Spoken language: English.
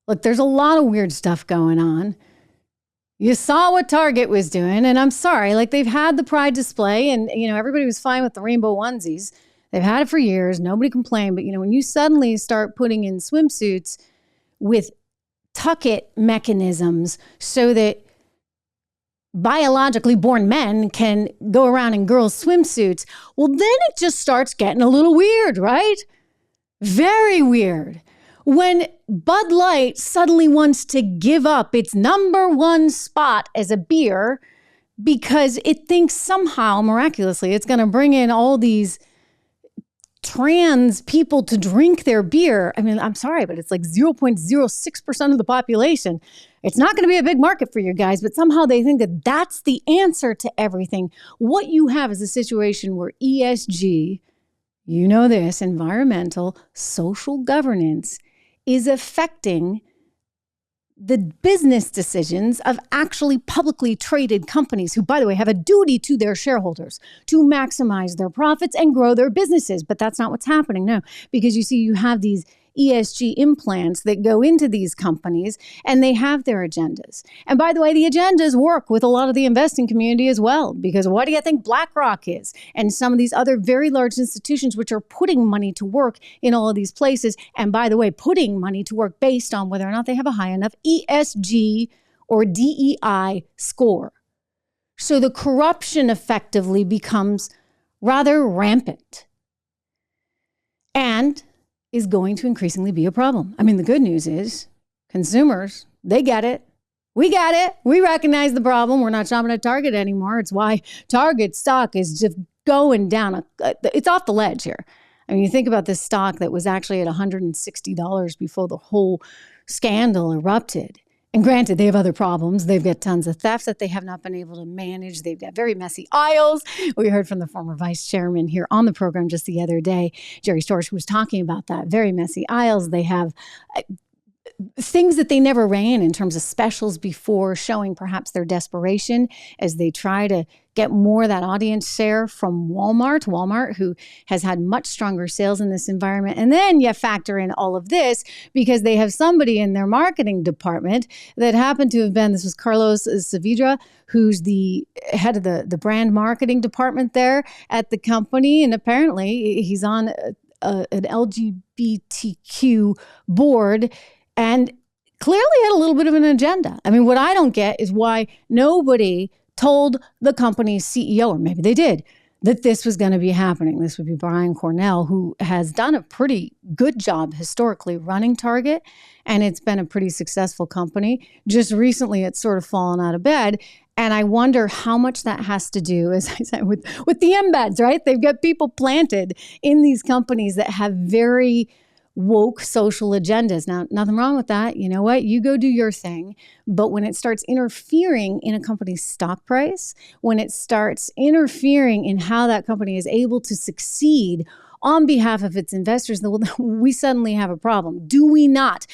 Look, there's a lot of weird stuff going on. You saw what Target was doing, and I'm sorry, like they've had the Pride display, and everybody was fine with the rainbow onesies. They've had it for years. Nobody complained. But when you suddenly start putting in swimsuits with tuck-it mechanisms so that biologically born men can go around in girls' swimsuits, well, then it just starts getting a little weird, right? Very weird. When Bud Light suddenly wants to give up its number one spot as a beer because it thinks somehow, miraculously, it's going to bring in all these trans people to drink their beer. I mean, I'm sorry, but it's like 0.06% of the population. It's not going to be a big market for you guys, but somehow they think that that's the answer to everything. What you have is a situation where ESG, this, environmental, social governance, is affecting the business decisions of actually publicly traded companies who, by the way, have a duty to their shareholders to maximize their profits and grow their businesses. But that's not what's happening now, because you have these ESG implants that go into these companies and they have their agendas. And by the way, the agendas work with a lot of the investing community as well, because what do you think BlackRock is? And some of these other very large institutions which are putting money to work in all of these places. And by the way, putting money to work based on whether or not they have a high enough ESG or DEI score. So the corruption effectively becomes rather rampant and is going to increasingly be a problem. I mean, the good news is consumers, they get it. We get it. We recognize the problem. We're not shopping at Target anymore. It's why Target stock is just going down. It's off the ledge here. I mean, you think about this stock that was actually at $160 before the whole scandal erupted. And granted, they have other problems. They've got tons of thefts that they have not been able to manage. They've got very messy aisles. We heard from the former vice chairman here on the program just the other day, Jerry Storch, who was talking about that. Very messy aisles. They have things that they never ran in terms of specials before, showing perhaps their desperation as they try to get more of that audience share from Walmart, who has had much stronger sales in this environment. And then you factor in all of this because they have somebody in their marketing department that happened to have been, this was Carlos Saavedra, who's the head of the brand marketing department there at the company. And apparently he's on an LGBTQ board and clearly had a little bit of an agenda. I mean, what I don't get is why nobody told the company's CEO, or maybe they did, that this was going to be happening. This would be Brian Cornell, who has done a pretty good job historically running Target, and it's been a pretty successful company. Just recently, it's sort of fallen out of bed. And I wonder how much that has to do, as I said, with the embeds, right? They've got people planted in these companies that have very woke social agendas. Now, nothing wrong with that. You know what? You go do your thing. But when it starts interfering in a company's stock price, when it starts interfering in how that company is able to succeed on behalf of its investors, we suddenly have a problem. Do we not?